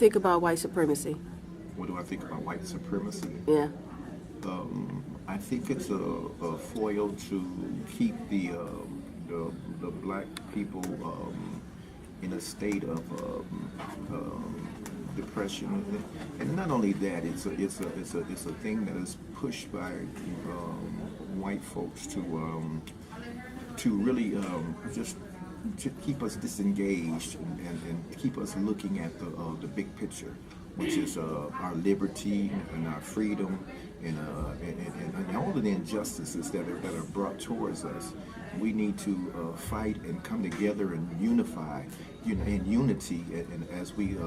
think about white supremacy? What do I think about white supremacy? Yeah. I think it's a foil to keep the black people in a state of depression, and not only that, it's a thing that is pushed by white folks to really just to keep us disengaged and keep us looking at the big picture, which is our liberty and our freedom and all of the injustices that are brought towards us. We need to fight and come together and unify, in unity, and as we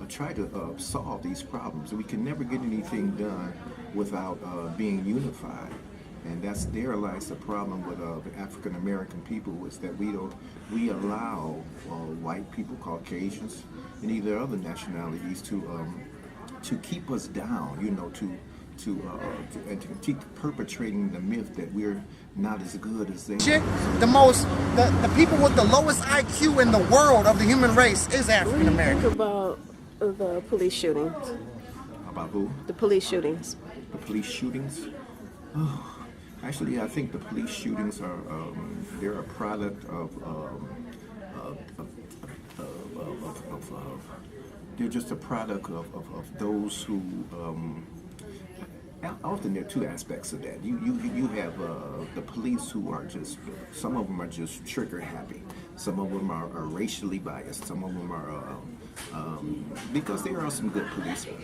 try to solve these problems. We can never get anything done without being unified. And there lies the problem with the African American people, is that we allow white people, Caucasians, and either other nationalities to keep us down, and to keep perpetrating the myth that we're not as good as they are. The people with the lowest IQ in the world of the human race is African American. Think about the police shootings. About who? The police shootings. The police shootings? Oh. Actually, I think the police shootings are they're a product of they're just a product of those who often there are two aspects of that. You have the police who are just, some of them are just trigger happy, some of them are racially biased, some of them are because there are some good policemen,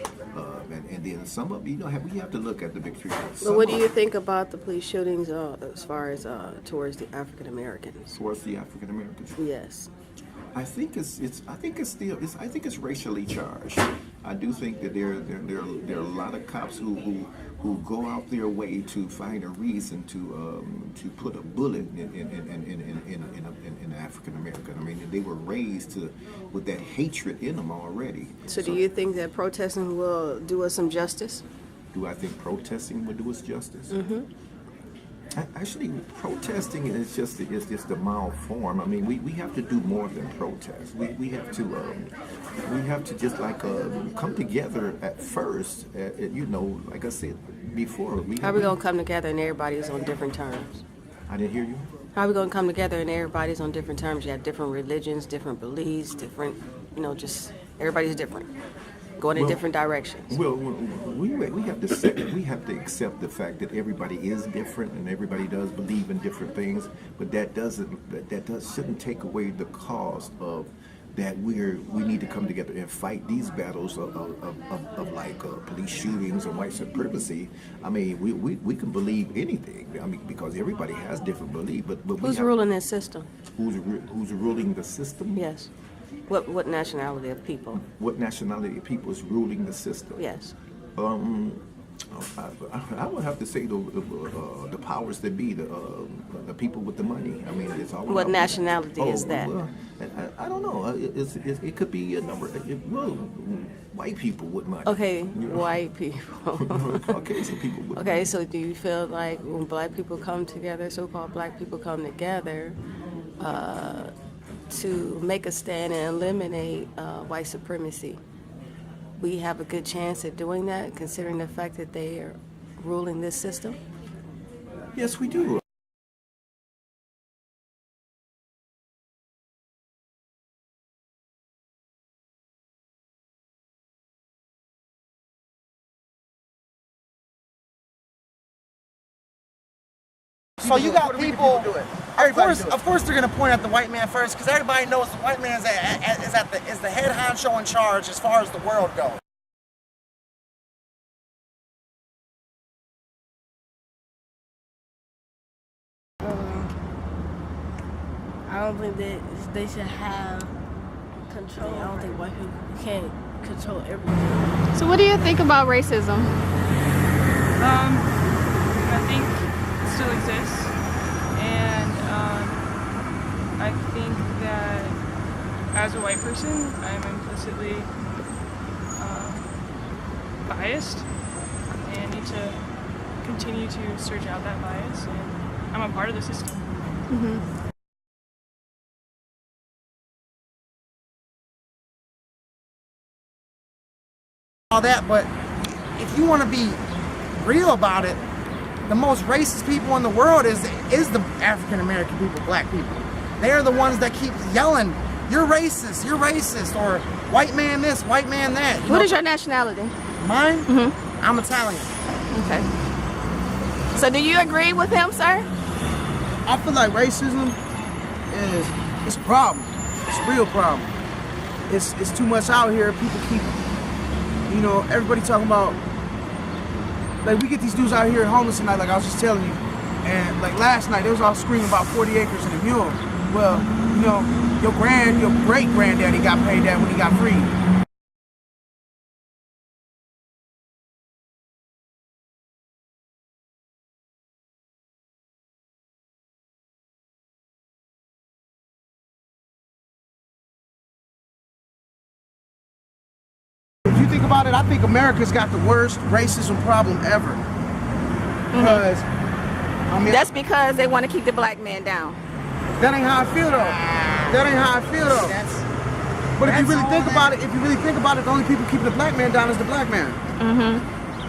and then some of we have to look at the big picture. But what do you think about the police shootings as far as towards the African Americans? Towards the African Americans? Yes. I think it's racially charged. I do think that there are a lot of cops who go out their way to find a reason to put a bullet in African American. I mean, they were raised with that hatred in them already. So do you think that protesting will do us some justice? Do I think protesting will do us justice? Mm-hmm. Actually, protesting is just the mild form. I mean, we have to do more than protest. We have to just come together at first. Like I said before. How are we gonna come together and everybody's on different terms? I didn't hear you. How are we gonna come together and everybody's on different terms? You have different religions, different beliefs, different, just everybody's different. Going in different directions. Well, we have to accept the fact that everybody is different and everybody does believe in different things, but that shouldn't take away the cause of that we need to come together and fight these battles of police shootings and white supremacy. I mean, we can believe anything. I mean, because everybody has different beliefs, but who's ruling this system? Who's ruling the system? Yes. What nationality of people? What nationality of people is ruling the system? Yes. I would have to say the powers that be, the people with the money. I mean, it's all. What nationality is that? Well, I don't know. It could be a number. White people with money. Okay, white people. Caucasian people with money. Okay, so do you feel like when black people come together, so-called black people come together, to make a stand and eliminate white supremacy, we have a good chance at doing that, considering the fact that they are ruling this system? Yes, we do. So you got people. Of course, they're gonna point at the white man first, because everybody knows the white man is the head honcho in charge as far as the world goes. I don't think that they should have control. I don't think white people can't control everything. So what do you think about racism? I think it still exists, and I think that as a white person, I'm implicitly biased and need to continue to search out that bias, and I'm a part of the system. Mm-hmm. all that, but if you want to be real about it, the most racist people in the world is the African American people, black people. They're the ones that keep yelling, "You're racist, or white man this, white man that." What is your nationality? Mine? I'm Italian. Okay. So do you agree with him, sir? I feel like racism it's a problem. It's a real problem. It's too much out here. People keep, everybody talking about, like, we get these dudes out here homeless tonight, like I was just telling you, and like last night they was all screaming about 40 acres and a mule. Well, your great granddaddy got paid that when he got freed. If you think about it, I think America's got the worst racism problem ever. Because, I mean, That's because they want to keep the black man down. that ain't how I feel though. That ain't how I feel though. But if you really think about it, the only people keeping the black man down is the black man.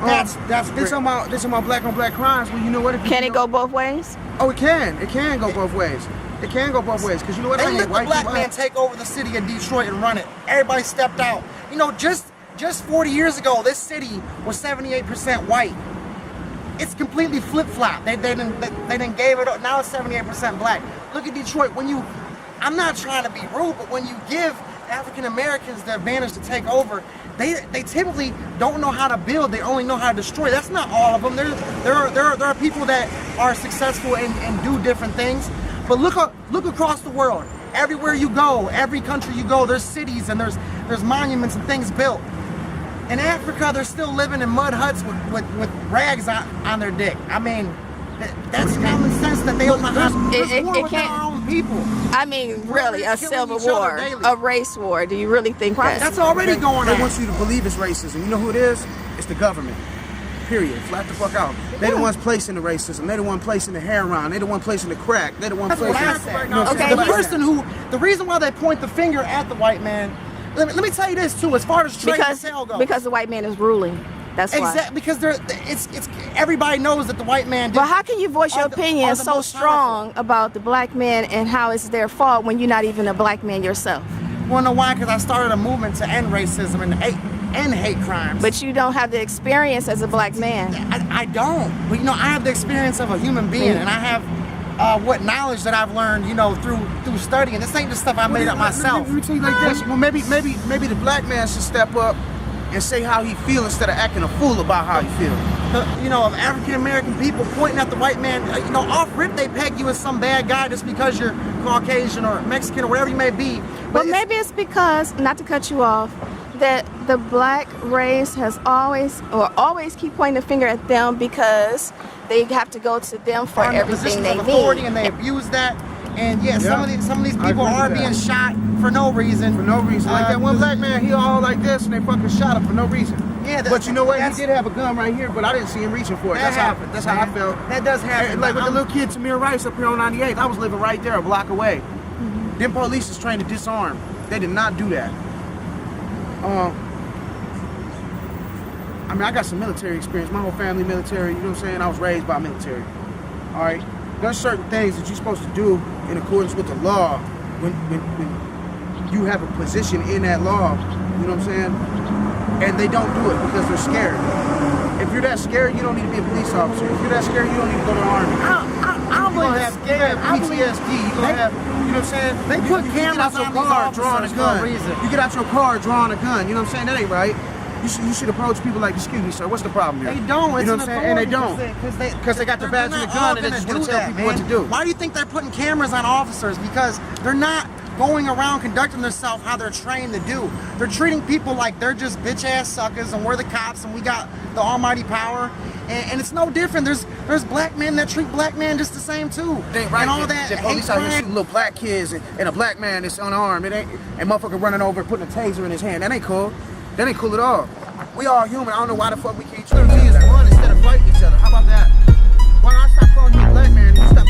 That's This about black on black crimes. Well, you know what? If Can it go both ways? Oh, it can. It can go both ways. It can go both ways. Because you know what? They I let hate the white black people. man take over the city of Detroit and run it. Everybody stepped out. Just 40 years ago, this city was 78% white. It's completely flip-flop. They didn't gave it up. Now it's 78% black. Look at Detroit. I'm not trying to be rude, but when you give African Americans the advantage to take over, they typically don't know how to build. They only know how to destroy. That's not all of them. There are people that are successful and do different things. But look across the world. Everywhere you go, every country you go, there's cities and there's monuments and things built. In Africa, they're still living in mud huts with rags on their dick. I mean, that's common sense that they don't know how to with their own people. I mean, really, a killing civil each other war, daily. a race war. Do you really think that? That's already going They on. want you to believe it's racism. You know who it is? It's the government. Period. Flat the fuck out. They the ones placing the racism. They the one placing the heroin. They the one placing the crack. They the one That's what placing. I said. You know what I'm Okay, saying? the reason why they point the finger at the white man, let me tell you this too, as far as trade and sale goes. Because the white man is ruling. That's why. Exactly, because it's everybody knows that the white man did. But how can you voice your opinion are the so most strong about the black man and how it's their fault when you're not even a black man yourself? Wanna know why? Because I started a movement to end racism and hate crimes. But you don't have the experience as a black man. I don't. But I have the experience of a human being, and I have what knowledge that I've learned, through studying. This ain't the stuff I made up myself. Let me tell you like this. Well, maybe the black man should step up and say how he feels instead of acting a fool about how he feels. Of African American people pointing at the white man, off rip they peg you as some bad guy just because you're Caucasian or Mexican or whatever you may be. But maybe it's because, not to cut you off, that the black race has always keep pointing the finger at them because they have to go to them for everything they authority need. and they abuse that. And some of these people are being shot for no reason. For no reason. Like that one black man, he all like this and they fucking shot him for no reason. Yeah, but you know what? He did have a gun right here, but I didn't see him reaching for it. That's how I felt. That does happen. Like with the little kid Tamir Rice up here on 98th, I was living right there a block away. Them police is trained to disarm. They did not do that. I mean, I got some military experience. My whole family military, you know what I'm saying? I was raised by military. All right? There's certain things that you're supposed to do in accordance with the law when you have a position in that law, you know what I'm saying? And they don't do it because they're scared. If you're that scared, you don't need to be a police officer. If you're that scared, you don't need to go to the army. I don't believe have scared. PTSD. You don't have, you know what I'm saying? They put cameras you on get these out your car drawing a officers for a gun. reason. You get out your car drawing a gun. You know what I'm saying? That ain't right. You should approach people like, excuse me, sir, what's the problem here? They don't. You know what I'm saying? And they don't. Because they got the badge and the gun and they just want to tell people what to do. Why do you think they're putting cameras on officers? Because they're not going around conducting themselves how they're trained to do. They're treating people like they're just bitch-ass suckers and we're the cops and we got the almighty power. And it's no different. There's black men that treat black men just the same too. They ain't right. And all that the police out here hate shooting little black kids and a black man that's unarmed. It ain't, and motherfucker running over and putting a taser in his hand. That ain't cool. That ain't cool at all. We all human. I don't know why the fuck we can't treat each other instead of fighting each other. How about that? Why don't I stop calling you a black man and you stop